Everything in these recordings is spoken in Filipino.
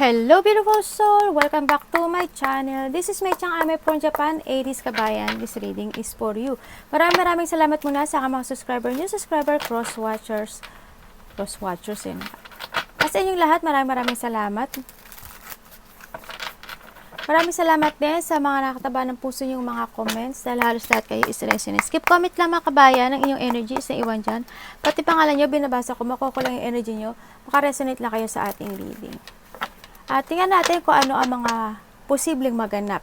Hello beautiful soul! Welcome back to my channel. This is May Chang Ame from Japan. Aries Kabayan. This reading is for you. Maraming salamat muna sa mga subscriber, new subscriber, cross-watchers yun. At sa inyong lahat, maraming salamat. Maraming salamat din sa mga nakataba ng puso yung mga comments dahil halos lahat kayo is resonance. Keep comment lang mga kabayan ng inyong energy sa iwan dyan. Pati pangalan nyo, binabasa ko, makukulang yung energy nyo. Makaresonate lang kayo sa ating reading. At tingnan natin kung ano ang mga posibleng maganap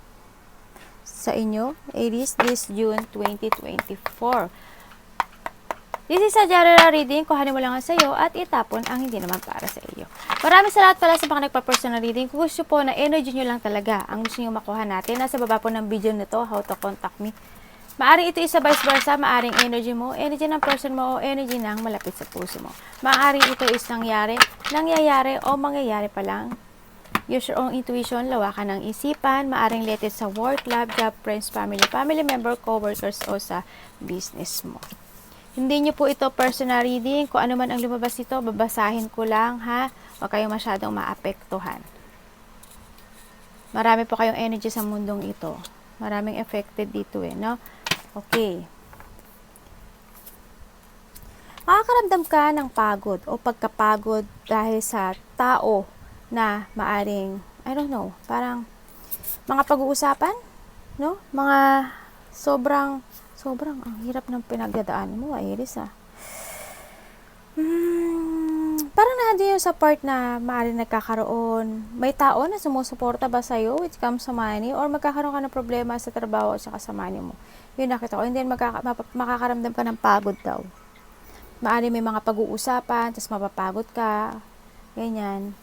sa inyo, Aries, this June 2024. This is a general reading, kuhanin mo lang sa iyo at itapon ang hindi naman para sa iyo. Maraming salamat pala sa mga nagpa-personal reading. Kung gusto po na energy nyo lang talaga ang gusto nyo makuha natin, nasa baba po ng video nito, how to contact me. Maaring ito isa vice versa, maaring energy mo, energy ng person mo, o energy ng malapit sa puso mo. Maaring ito is nangyayari o mangyayari pa lang. Use your own intuition, lawakan ng isipan, maaring related sa work, love, job, friends, family member, co-workers o sa business mo. Hindi nyo po ito personal reading. Kung ano man ang lumabas ito, babasahin ko lang ha. Huwag kayong masyadong maapektuhan. Marami po kayong energy sa mundong ito. Maraming affected dito no? Okay. Makakaramdam ka ng pagod o pagkapagod dahil sa tao na maaring, I don't know, parang mga pag-uusapan, no? Mga sobrang ang hirap ng pinagdadaan mo, Aries, Parang nandun yung sa part na maaring nagkakaroon, may tao na sumusuporta ba sa'yo which comes sa money, or magkakaroon ka ng problema sa trabaho at saka sa money mo. Yun nakita ko. And then, makakaramdam ka ng pagod daw. Maaring may mga pag-uusapan, tapos mapapagod ka, ganyan.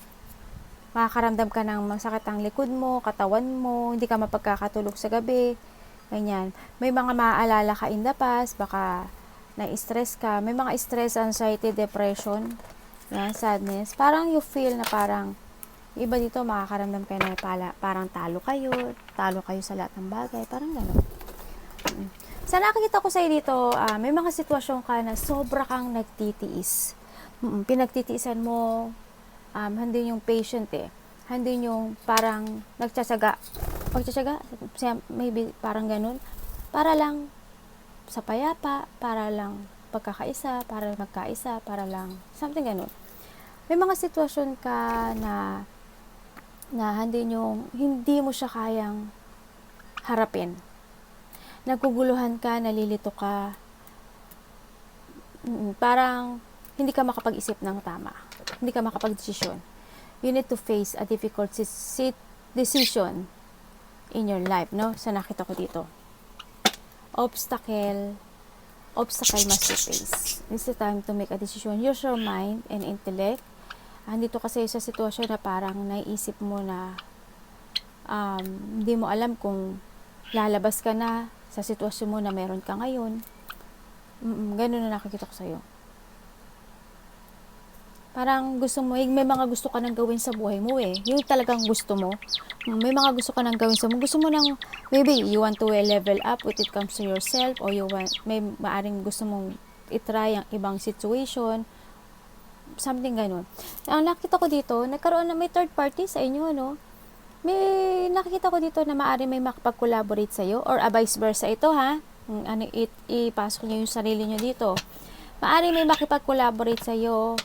Makakaramdam ka ng masakit ang likod mo, katawan mo, hindi ka mapagkakatulog sa gabi, ganyan. May mga maaalala ka in the past, baka na-stress ka, may mga stress, anxiety, depression, yan, sadness. Parang you feel na parang, iba dito makakaramdam kayo na parang talo kayo sa lahat ng bagay, parang gano'n. Sa nakikita ko sa'yo dito, may mga sitwasyon ka na sobra kang nagtitiis. Pinagtitiisan mo, hindi yung patient hindi yung parang pagtsatsaga, maybe parang ganun, para lang sa payapa, para lang pagkakaisa, para magkaisa, para lang something ganun. May mga sitwasyon ka na hindi mo siya kayang harapin. Naguguluhan ka, nalilito ka, parang hindi ka makapag-isip ng tama. Hindi ka makapag-desisyon. You need to face a difficult decision in your life, no? So, nakita ko dito. Obstacle must be faced. It's the time to make a decision. Use your mind and intellect. Andito kasi sa sitwasyon na parang naiisip mo na hindi mo alam kung lalabas ka na sa sitwasyon mo na meron ka ngayon. Ganun na nakikita ko sa'yo. Parang gusto mo, may mga gusto ka nang gawin sa buhay mo Yung talagang gusto mo. May mga gusto ka nang gawin sa buhay mo. Gusto mo nang, maybe you want to level up when it comes to yourself, or may maaring gusto mong itry ang ibang situation. Something ganun. Ang nakita ko dito, nagkaroon na may third party sa inyo, no? May nakikita ko dito na maaring may makapag-collaborate sa'yo, or vice versa ito, ha? Ipasok nyo yung sarili nyo dito. Maaring may makipag-collaborate sa'yo,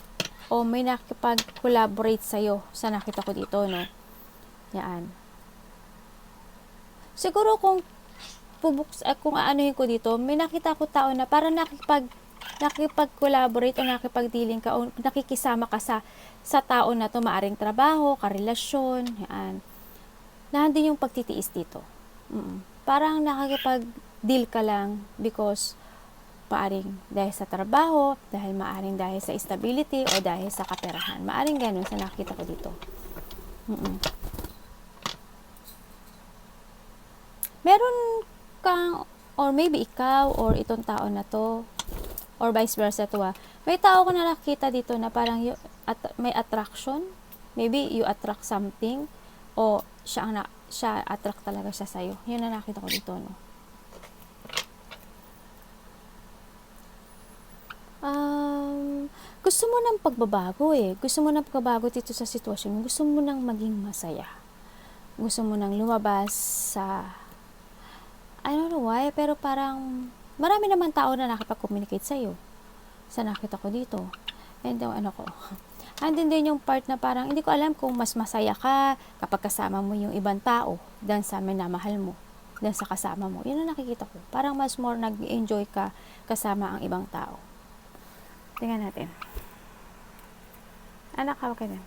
o may nakipag-collaborate sa'yo sa nakita ko dito, no? Yan. Siguro kung aanuhin ko dito, may nakita ko tao na parang nakipag-collaborate o nakipag-dealing ka o nakikisama ka sa tao na to, maaring trabaho, karelasyon, yan. Nandun yung pagtitiis dito. Parang nakikipag-deal ka lang because maaring dahil sa trabaho, maaring dahil sa stability, o dahil sa kaperahan. Maaring ganun sa nakita ko dito. Meron kang, or maybe ikaw, or itong tao na to, or vice versa to may tao ko na nakita dito na parang may attraction. Maybe you attract something, o siya attract talaga siya sa'yo. Yun na nakita ko dito, no? gusto mo ng pagbabago eh. Gusto mo ng pagbabago dito sa sitwasyon mo. Gusto mo nang maging masaya. Gusto mo nang lumabas sa, I don't know why, pero parang marami naman tao na nakipag-communicate sa'yo. Sa nakita ko dito. And ano ko, andin din yung part na parang hindi ko alam kung mas masaya ka kapag kasama mo yung ibang tao than sa minamahal mo, than sa kasama mo. Yun ang nakikita ko. Parang mas more nag-enjoy ka kasama ang ibang tao. Tingnan natin. Anak, hawak ka na.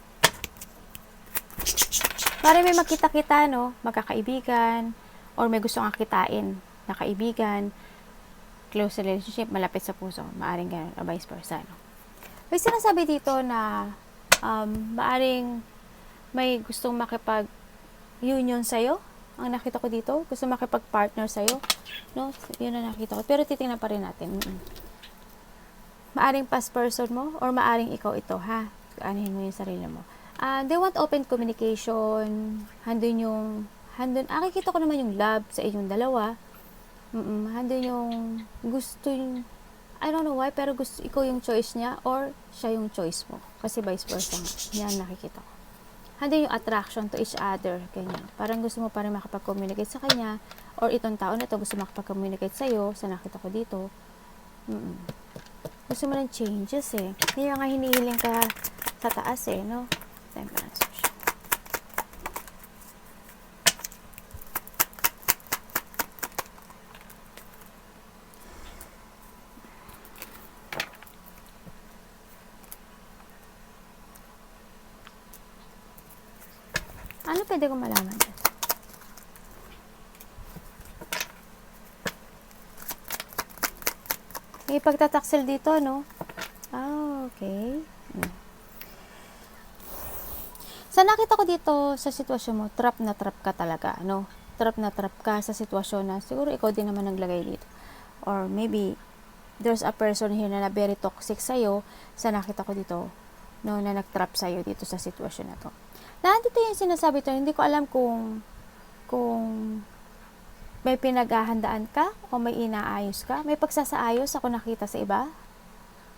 Parang may makita-kita, no? Magkakaibigan, or may gusto kang kitain na kaibigan, close relationship, malapit sa puso. Maaring ganun, o vice versa, no? May sinasabi dito na maaring may gustong makipag-union sa'yo. Ang nakita ko dito, gusto makipag-partner sa'yo. No? Yun ang nakita ko. Pero titingnan pa rin natin. Maaring past person mo or maaring ikaw ito, ha? Anuhin mo yung sarili mo. They want open communication. Nakikita ko naman yung love sa inyong dalawa. Handun yung gusto yung, I don't know why, pero gusto, ikaw yung choice niya or siya yung choice mo. Kasi vice versa nga. Yan nakikita ko. Handun yung attraction to each other. Ganyan. Parang gusto mo pa rin makapag-communicate sa kanya or itong tao na to gusto makapag-communicate sa'yo. Sa nakita ko dito. Gusto mo ng changes eh. Hindi nga hinihiling ka sa taas eh, no? Temperance. Ano pwede kong malaman? May pagtataksil dito, no? Okay. Sa nakita ko dito sa sitwasyon mo, trap na trap ka talaga, no? Trap na trap ka sa sitwasyon na siguro ikaw din naman naglagay dito. Or maybe there's a person here na very toxic sa'yo. Sa nakita ko dito, no, na nag-trap sa'yo dito sa sitwasyon na to. Nandito yung sinasabi to, hindi ko alam kung may pinaghahandaan ka o may inaayos ka. May pagsasaayos ako nakita sa iba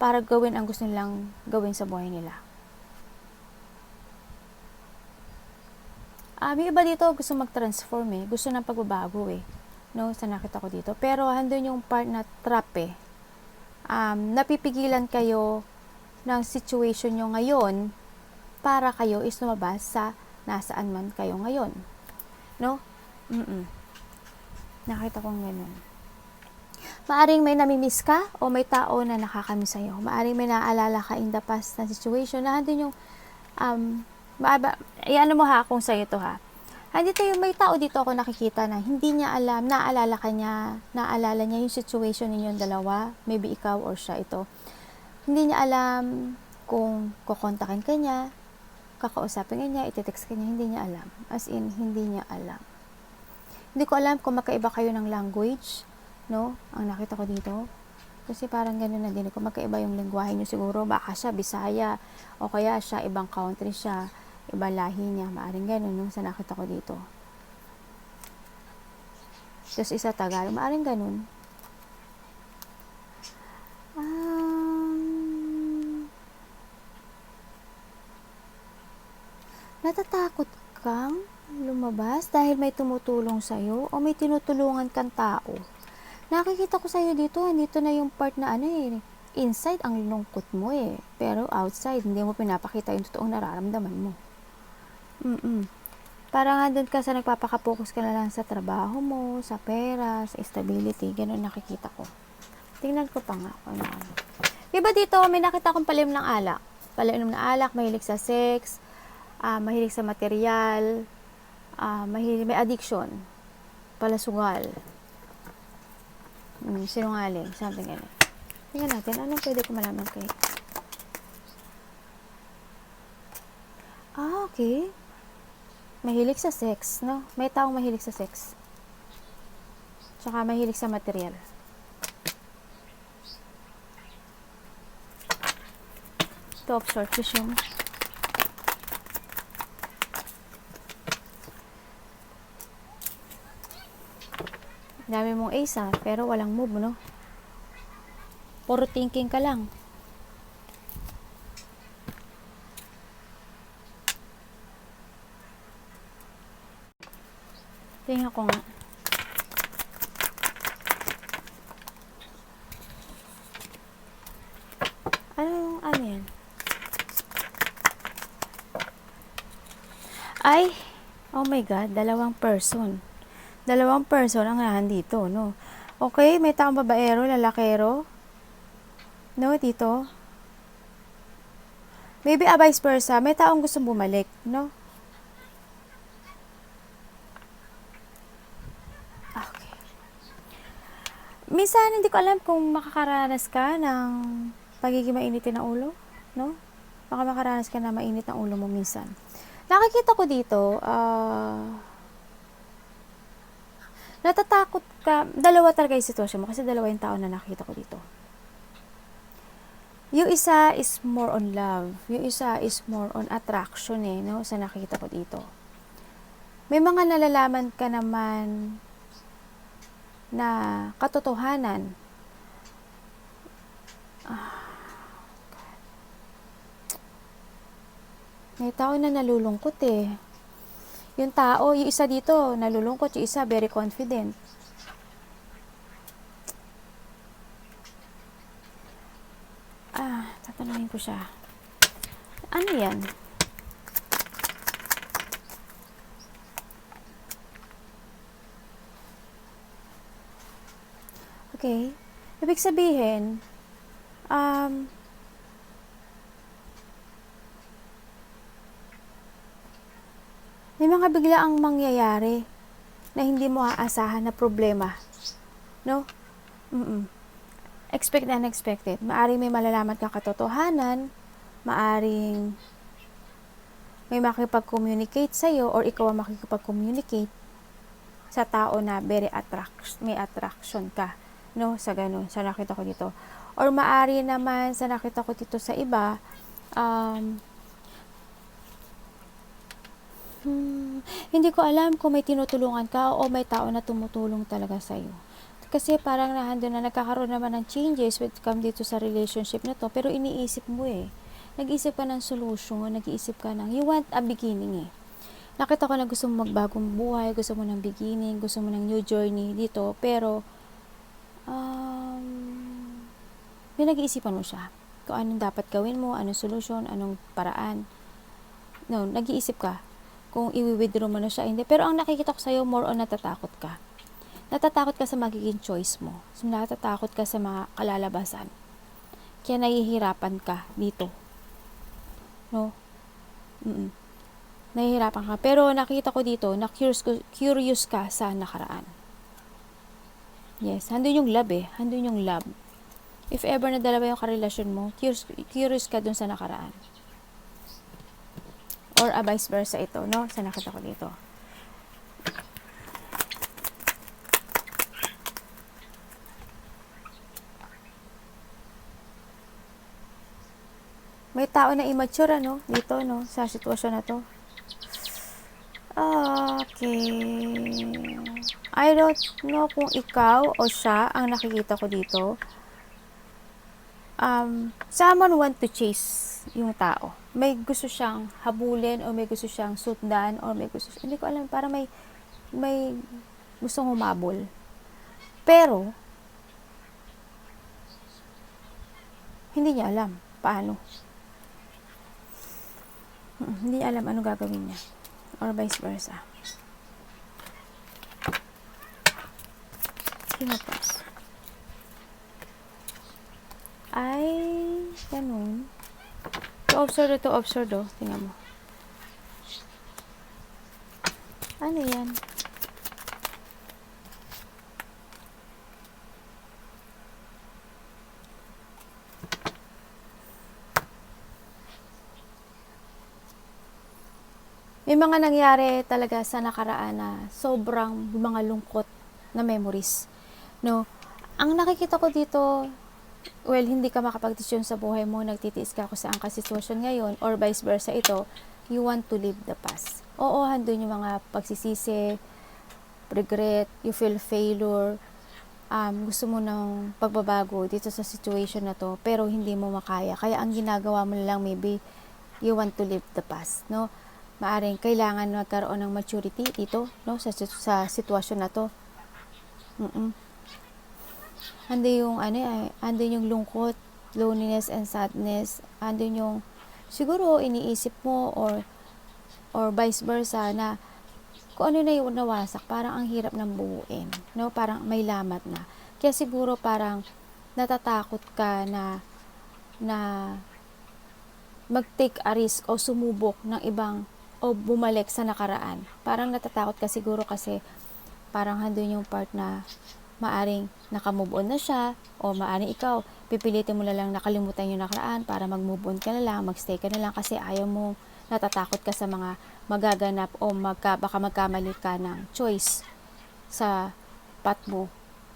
para gawin ang gusto nilang gawin sa buhay nila. May iba dito gusto mag-transform eh. Gusto ng pagbabago eh. No, sa nakita ko dito. Pero handun yung part na trap eh. Napipigilan kayo ng situation nyo ngayon para kayo is lumabas sa nasaan man kayo ngayon. No? Nakita kong ganun. Maaring may namimiss ka o may tao na nakakamiss sa'yo. Maaring may naaalala ka in the past na situation na handun yung ano mo ha kung sa'yo to ha. Andito yung may tao dito ako nakikita na hindi niya alam, naalala niya yung situation ninyong dalawa, maybe ikaw or siya ito. Hindi niya alam kung kukontakin ka niya, kakausapin ka niya, iti-text ka niya, hindi niya alam. As in, hindi niya alam. Hindi ko alam kung magkaiba kayo ng language, no? Ang nakita ko dito. Kasi parang gano'n na din. Kung magkaiba yung lingwahe niyo siguro, baka siya Bisaya, o kaya siya ibang country siya, iba lahi niya, maaring gano'n, no? Sa nakita ko dito. Tapos isa Tagalog, maaring gano'n. Natatakot kang lumabas dahil may tumutulong sa'yo o may tinutulungan kang tao. Nakikita ko sa'yo dito, andito na yung part na inside ang lungkot mo eh. Pero outside, hindi mo pinapakita yung totoong nararamdaman mo. Parang andun ka sa nagpapakapokus ka na lang sa trabaho mo, sa pera, sa stability. Ganun nakikita ko. Tingnan ko pa nga. Iba dito, may nakita akong palinom ng alak. Palinom ng alak, mahilig sa sex, mahilig sa material, may addiction, palasugal, sinungaling, something like that. Tingnan natin, anong pwede ko malaman kayo? Okay. Mahilig sa sex, no? May taong mahilig sa sex. Tsaka mahilig sa material. Ito, absorption. Dami mong ace pero walang move, no? Puro thinking ka lang. Tingnan ko nga. Ano yan? Ay, oh my God, dalawang person. Dalawang person ang nandito, no? Okay, may taong babaero, lalakero. No, dito. Maybe a vice versa, may taong gustong bumalik, no? Okay. Minsan, hindi ko alam kung makakaranas ka ng pagiging mainitin ng ulo, no? Baka makaranas ka na mainit ng ulo mo minsan. Nakikita ko dito, natatakot ka, dalawa talaga yung sitwasyon mo kasi dalawa yung tao na nakikita ko dito. Yung isa is more on love, yung isa is more on attraction no, sa nakikita ko dito. May mga nalalaman ka naman na katotohanan. May tao na nalulungkot Yung tao, yung isa dito, nalulungkot, yung isa very confident. Tatanungin ko siya. Ano yan? Okay. Ibig sabihin, may mga biglaang mangyayari na hindi mo aasahan na problema. No? Expect and unexpected. Maaring may malalaman kang katotohanan, maaring may makikipag-communicate sa'yo or ikaw ang makikipag-communicate sa tao na may attraction ka. No? Sa ganun. Sa nakita ko dito. Or maari naman sa nakita ko dito sa iba, hindi ko alam kung may tinutulungan ka o may tao na tumutulong talaga sa'yo. Kasi parang nandun na nagkakaroon naman ng changes when it comes dito sa relationship na to, pero iniisip mo nag-isip ka ng solution, nag-iisip ka ng, you want a beginning Nakita ko na gusto mo magbagong buhay, gusto mo ng beginning, gusto mo ng new journey dito, pero may nag-iisipan mo siya. Kung anong dapat gawin mo, anong solution, anong paraan. No, nag-iisip ka kung i-withdraw mo na siya, hindi. Pero ang nakikita ko sa'yo, more on natatakot ka. Natatakot ka sa magiging choice mo. So, natatakot ka sa mga kalalabasan. Kaya nahihirapan ka dito. No? Nahihirapan ka. Pero nakita ko dito, na curious ka sa nakaraan. Yes, handun yung love Handun yung love. If ever na dalawa yung karelasyon mo, curious ka dun sa nakaraan. Or a vice versa ito, no? Sa nakita ko dito. May tao na immature, dito, sa sitwasyon na to. Okay. I don't know kung ikaw o siya ang nakikita ko dito. Someone want to chase yung tao. May gusto siyang habulin o may gusto siyang sundan o may gusto, hindi ko alam, para may gustong humabol. Pero hindi niya alam paano. Hindi niya alam anong gagawin niya. Or vice versa. Kinupas. Ay, ganun. To observe do. Tingnan mo. Ano yan? May mga nangyari talaga sa nakaraan na sobrang mga lungkot na memories. No? Ang nakikita ko dito, well, hindi ka makapagdesisyon sa buhay mo, nagtitiis ka kung saan ka sitwasyon ngayon, or vice versa ito, you want to live the past. Oo, handun yung mga pagsisisi, regret, you feel failure, gusto mo ng pagbabago dito sa situation na to, pero hindi mo makaya. Kaya ang ginagawa mo lang, maybe, you want to live the past, no? maaring kailangan magkaroon ng maturity dito, no, sa sitwasyon na to. Andun yung andun yung lungkot, loneliness and sadness, andun yung siguro iniisip mo or vice versa na kung ano na yung nawasak, parang ang hirap ng buuin, no? Parang may lamat na. Kaya siguro parang natatakot ka na mag-take a risk o sumubok ng ibang o bumalik sa nakaraan. Parang natatakot ka siguro kasi parang handun yung part na maaring nakamove on na siya o maaring ikaw, pipilitin mo na lang nakalimutan yung nakaraan para mag-move on ka na lang, mag-stay ka na lang kasi ayaw mo, natatakot ka sa mga magaganap o baka magkamali ka ng choice sa path mo.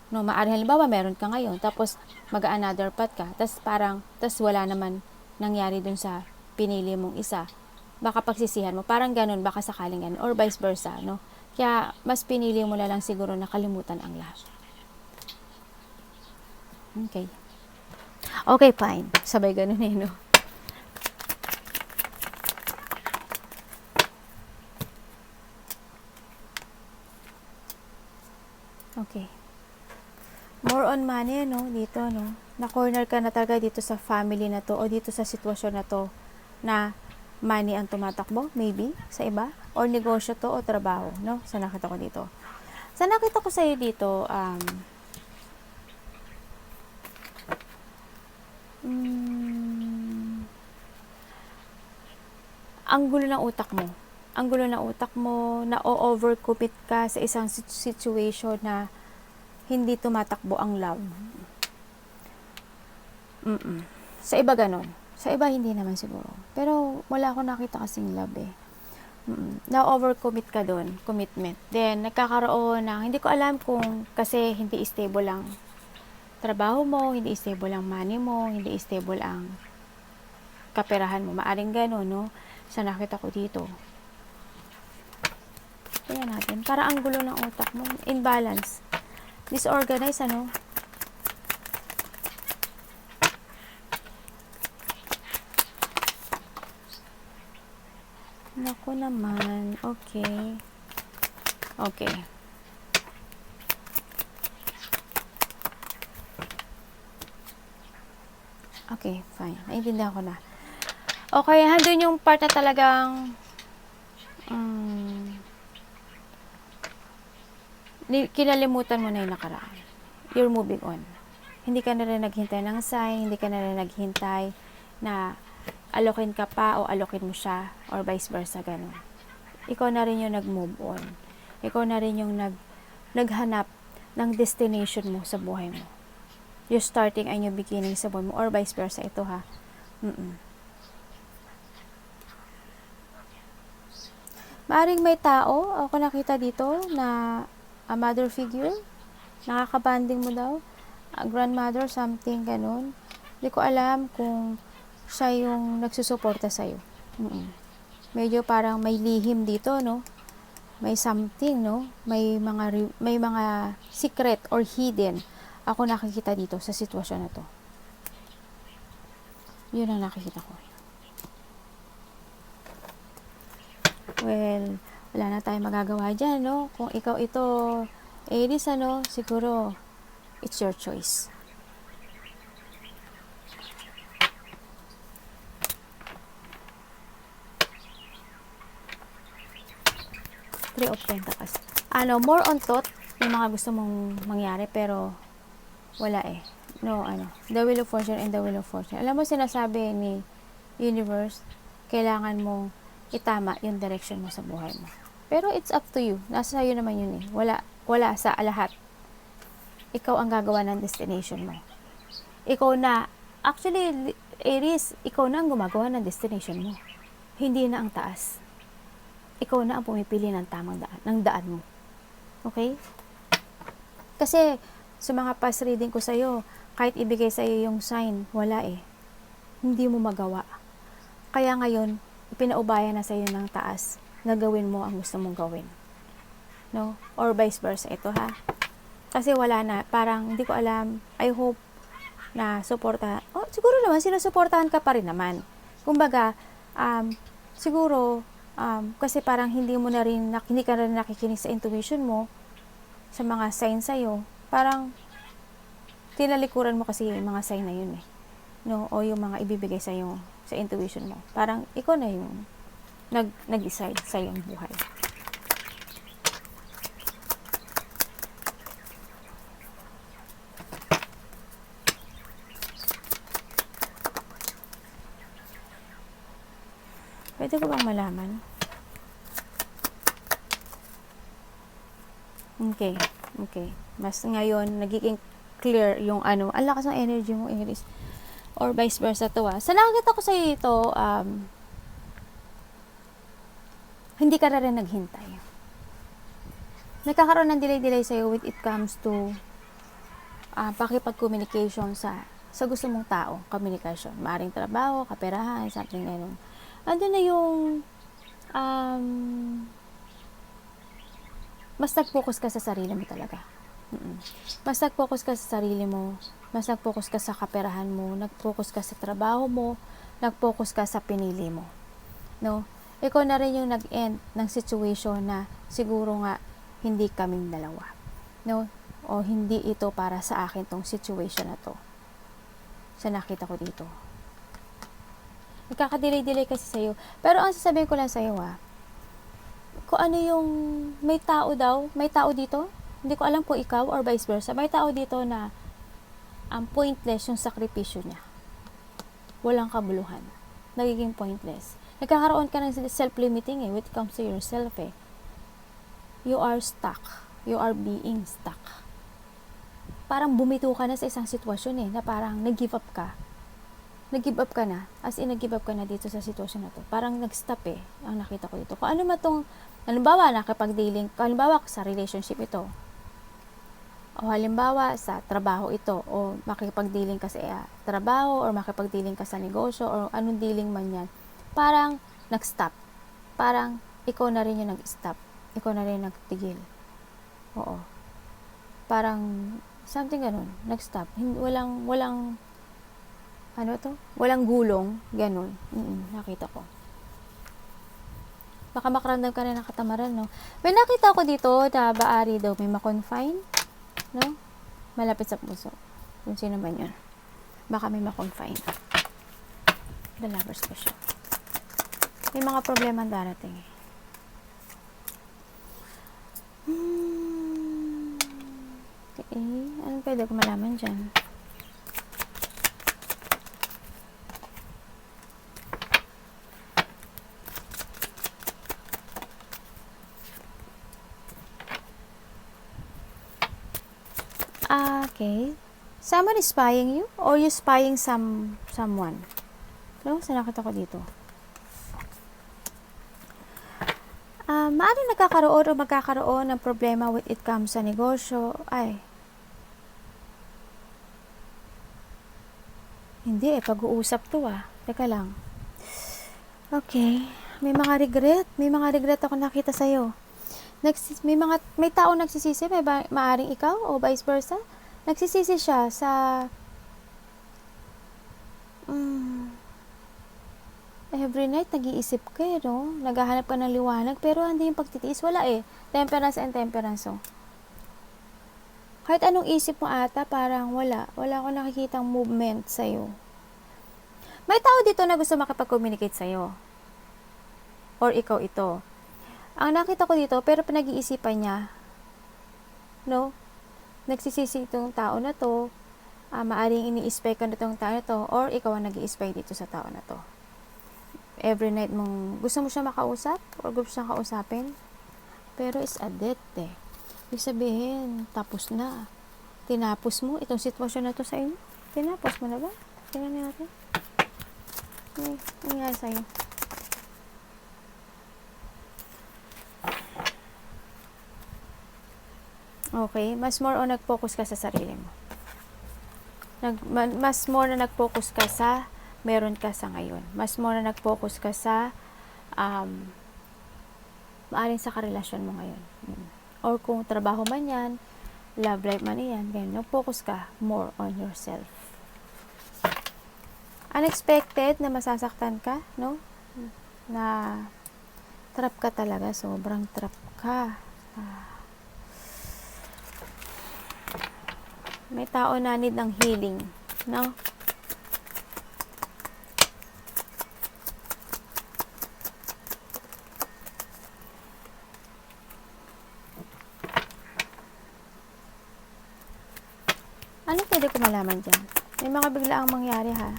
No, maaring halimbawa meron ka ngayon tapos mag-another path ka tapos wala naman nangyari dun sa pinili mong isa. Baka pagsisihan mo, parang ganun, baka sakaling ganun or vice versa, no? Kaya mas pinili mo na lang siguro nakalimutan ang lahat. Okay. Okay, fine. Sabay ganun eh, no? Okay. More on money, no? Dito, no? Na-corner ka na talaga dito sa family na to o dito sa sitwasyon na to na money ang tumatakbo, maybe, sa iba. Or negosyo to o trabaho, no? Sa nakita ko dito. Sa nakita ko sa'yo dito, ang gulo ng utak mo. Ang gulo ng utak mo, na-overcommit ka sa isang situation na hindi tumatakbo ang love. Sa iba ganon. Sa iba hindi naman siguro. Pero wala akong nakita kasing love eh. Na-overcommit ka doon, commitment. Then, nagkakaroon ng, hindi ko alam kung kasi hindi stable ang trabaho mo, hindi stable ang money mo, hindi stable ang kaperahan mo. Maaring gano'n, no? Sa nakita ko dito. Kaya natin. Para ang gulo ng utak mo. Imbalance. Disorganized, ano? Naku naman. Okay. Okay. Okay, fine. Naiintindihan ko na. Okay, handun yung part na talagang kinalimutan mo na yung nakaraan. You're moving on. Hindi ka na rin naghintay ng sign, hindi ka na rin naghintay na alokin ka pa o alokin mo siya or vice versa, ganun. Ikaw na rin yung nag-move on. Ikaw na rin yung naghanap ng destination mo sa buhay mo. You're starting a new beginning sa buhay mo or vice versa. Ito ha. Maaring may tao, ako nakita dito na a mother figure, nakakabanding mo daw, a grandmother, something ganun. Hindi ko alam kung siya yung nagsusuporta sa'yo. Medyo parang may lihim dito, no? May something, no? May mga secret or hidden ako nakikita dito sa sitwasyon na to. Yun ang nakikita ko. Well, wala na tayong magagawa dyan, no? Kung ikaw ito, Aries, ano, siguro, it's your choice. Three of Pentacles. More on thought, yung mga gusto mong mangyari, pero wala eh. No, the Wheel of Fortune and the Wheel of Fortune. Alam mo, sinasabi ni Universe, kailangan mong itama yung direction mo sa buhay mo. Pero it's up to you. Nasa sa'yo naman yun eh. Wala sa lahat. Ikaw ang gagawa ng destination mo. Ikaw na, actually, Aries, ikaw na ang gumagawa ng destination mo. Hindi na ang taas. Ikaw na ang pumipili ng tamang daan mo. Okay? Kasi, sa mga past reading ko sa'yo, kahit ibigay sa'yo yung sign, wala eh. Hindi mo magawa. Kaya ngayon, ipinaubaya na sa'yo ng taas na gawin mo ang gusto mong gawin. No? Or vice versa. Ito ha. Kasi wala na. Parang, hindi ko alam. I hope na suporta. Siguro naman, sinusuportahan ka pa rin naman. Kumbaga, siguro, Kasi parang hindi ka rin nakikinig sa intuition mo, sa mga sign sa'yo. Parang, tinalikuran mo kasi yung mga sign na yun eh. No? O yung mga ibibigay sa'yo sa intuition mo. Parang, ikaw na yung nag-decide sa iyong buhay. Pwede ko bang malaman? Okay. Mas ngayon, nagiging clear yung ano, ang lakas ng energy mo, Aries. Or vice versa to Sa nakikita ko sa ito, hindi ka na rin naghintay. Nagkakaroon ng delay sa'yo when it comes to pakipag-communication sa gusto mong tao, communication. Maaring trabaho, kaperahan, something ganun. Andun na yung mas nag-focus ka sa sarili mo talaga. Mas nag-focus ka sa sarili mo, mas nag-focus ka sa kaperahan mo, nag-focus ka sa trabaho mo, nag-focus ka sa pinili mo. No? Ikaw na rin yung nag-end ng situation na siguro nga hindi kaming dalawa. No? O hindi ito para sa akin tong situation na to. Sa nakita ko dito. Nagkakadelay-delay kasi sa'yo. Pero ang sasabihin ko lang sa'yo kung ano yung may tao dito. Hindi ko alam kung ikaw or vice versa. May tao dito na pointless yung sakripisyo niya. Walang kabuluhan. Nagiging pointless. Nagkakaroon ka ng self-limiting when it comes to yourself You are stuck. You are being stuck. Parang bumito ka na sa isang sitwasyon na parang nag-give up ka. Nag-give up ka na. As in, nag-give up ka na dito sa sitwasyon na to. Parang nag-stop ang nakita ko dito. Kung ano matong, halimbawa, halimbawa sa relationship ito. O halimbawa, sa trabaho ito. O makipag-dealing ka sa trabaho, or makipag-dealing ka sa negosyo, or anong dealing man yan. Parang nag-stop. Parang ikaw na rin yung nag-stop. Ikaw na rin nagtigil. Oo. Parang something ganun. Nag-stop. Walang gulong. Ganun. Nakita ko. Baka makaramdam ka rin ng katamaran, no? May nakita ko dito na baari daw may makonfine. No? Malapit sa puso. Kung sino ba yun. Baka may makonfine. The Lover's Special. May mga problema ang darating Okay. Anong pwede ko malaman dyan? Okay. Someone is spying you or you spying someone? No? Sa nakita ko dito. Maaaring nagkakaroon o magkakaroon ng problema when it comes sa negosyo. Hindi pag-uusap to Teka lang. Okay. May mga regret ako nakita sa'yo. May tao nagsisisi, maaring ikaw o vice versa. Nagsisisi siya sa every night nag-iisip ka no? Naghahanap ka ng liwanag pero hindi yung pagtitiis, wala temperance and temperance kahit anong isip mo ata parang wala akong nakikitang movement sa'yo. May tao dito na gusto makipag-communicate sa'yo or ikaw ito. Ang nakita ko dito, pero pinag-iisipan niya, no? Nagsisisi itong tao na to, maaring ini-spy ka na itong tao na to, or ikaw ang nag-i-spy dito sa tao na to. Every night gusto mo siya makausap, or gusto siya kausapin, pero is a death Ibig sabihin, tapos na. Tinapos mo itong sitwasyon na to sa inyo. Tinapos mo na ba? Tingnan natin. Ano nangyari sa'yo? Okay, mas more on nag-focus ka sa sarili mo. Mas more na nag-focus ka sa meron ka sa ngayon. Mas more na nag-focus ka sa maaring sa karelasyon mo ngayon. Or kung trabaho man yan, love life man yan, ganyan, nag-focus ka more on yourself. Unexpected na masasaktan ka, no? Na Trap ka talaga, sobrang trap ka. May tao na need ng healing, no? Ano pwede ko malaman dyan? May mga biglaang mangyari, ha?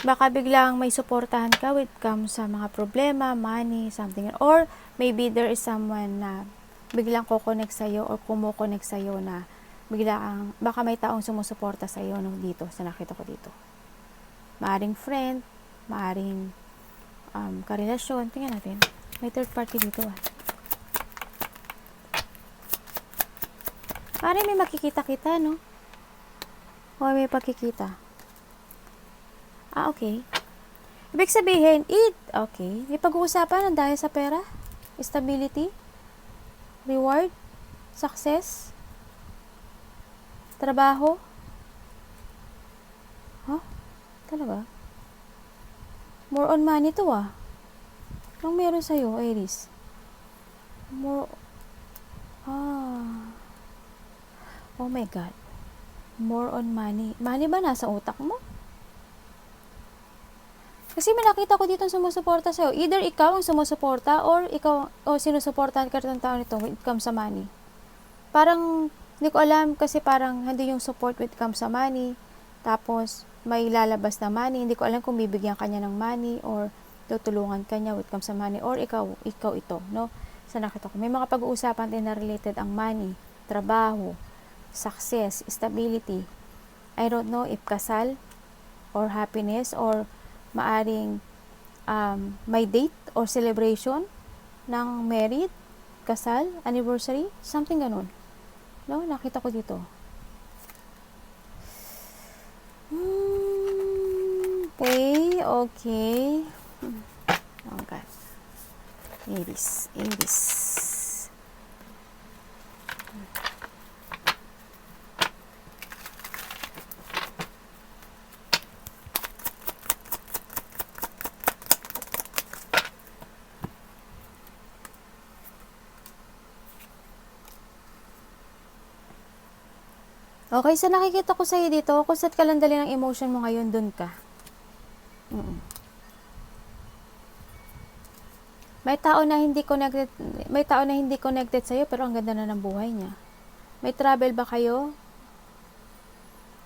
Baka biglang may suportahan ka with comes sa mga problema, money, something. Or maybe there is someone na biglang kukonect sa'yo or kumukonect sa'yo na biglang, baka may taong sumusuporta sa'yo no, dito, sa nakita ko dito. Maaring friend, maaring karelasyon. Tingnan natin. May third party dito, ah. Maaring may makikita-kita, no? O may pagkikita. Okay. Ibig sabihin, okay. May pag-uusapan ng dahil sa pera, stability, reward, success, trabaho. Huh? Talaga? More on money to, ah. Anong meron sa'yo, Aries? Oh my God. More on money. Money ba nasa utak mo? Kasi may nakita ko dito sumusuporta sa'yo. Either ikaw ang sumusuporta or ikaw o sinusuportahan ka ng tao nito when it comes sa money. Parang, hindi ko alam kasi parang hindi yung support when it comes sa money. Tapos, may lalabas na money. Hindi ko alam kung bibigyan kanya ng money or tutulungan kanya when it comes sa money or ikaw ito, no? Sa nakita ko. May mga pag-uusapan din na related ang money, trabaho, success, stability. I don't know if kasal or happiness or maaring may date or celebration ng married, kasal, anniversary, something ganun. No, nakita ko dito. Okay. Oh God. Aries. Okay, so nakikita ko sa'yo dito, kung saan ka lang dali ng emotion mo ngayon, dun ka. May tao na hindi connected sa'yo, pero ang ganda na ng buhay niya. May travel ba kayo?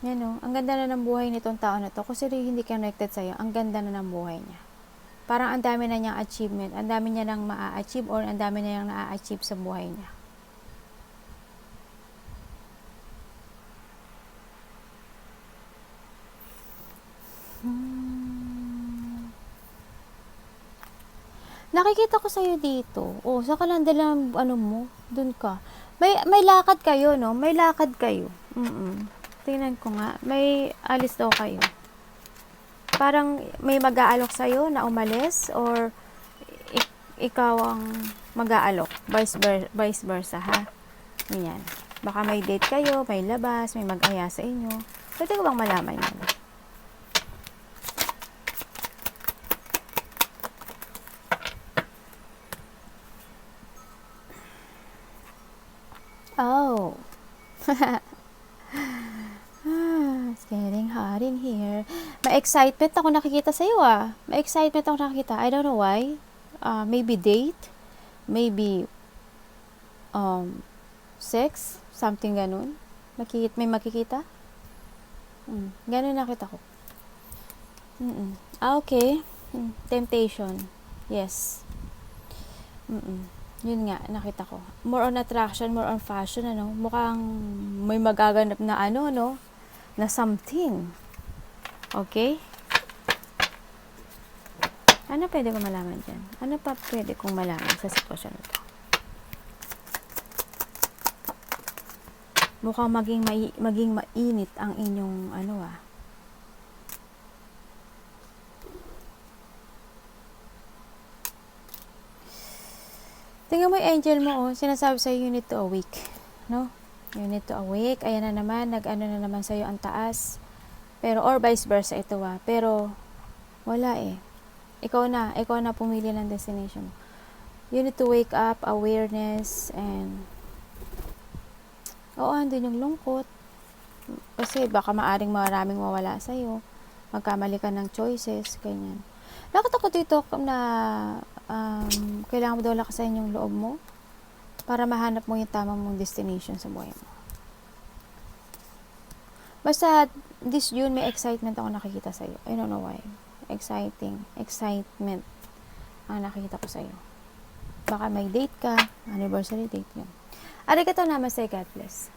Yan o, ang ganda na ng buhay nitong tao na to. Kasi hindi connected sa'yo, ang ganda na ng buhay niya. Parang ang dami na niyang achievement, ang dami niya nang maa-achieve or ang dami na niyang na-achieve sa buhay niya. Nakikita ko sa'yo dito. Oh, sa kalanda lang, mo, dun ka. May lakad kayo, no? May lakad kayo. Tingnan ko nga. May alis daw kayo. Parang may mag-aalok sa'yo na umalis or ikaw ang mag-aalok. Vice versa, ha? Ganyan. Baka may date kayo, may labas, may mag-aya sa inyo. Pwede ko bang malaman yan? Oh. It's getting hot in here. May excitement ako nakikita sa iyo, ah. May excitement ako nakikita. I don't know why. Maybe date. Maybe sex. Something ganun. May makikita? Ganun nakita ko. Okay. Temptation. Yes. Yun nga, nakita ko. More on attraction, more on fashion, ano. Mukhang may magaganap na no? Na something. Okay? Ano pwede kong malaman dyan? Ano pa pwede kong malaman sa sitwasyon ito? Mukhang maging mainit ang inyong Tingnan mo yung angel mo, sinasabi sa'yo, you need to awake. No? You need to awake. Ayan na naman, na naman sa'yo ang taas. Pero, or vice versa ito, Pero, wala eh. Ikaw na pumili ng destination mo. You need to wake up, awareness, and andun yung lungkot. Kasi baka maraming mawala sa'yo. Magkamali ka ng choices, ganyan. Bakit ako dito na kailangan mo daw lakasan yung loob mo para mahanap mo yung tamang mong destination sa buhay mo. Basta, this June, may excitement ako nakikita sa'yo. I don't know why. Excitement ang nakikita ko sa'yo. Baka may date ka, anniversary date yun. Arigatou namaste, God bless.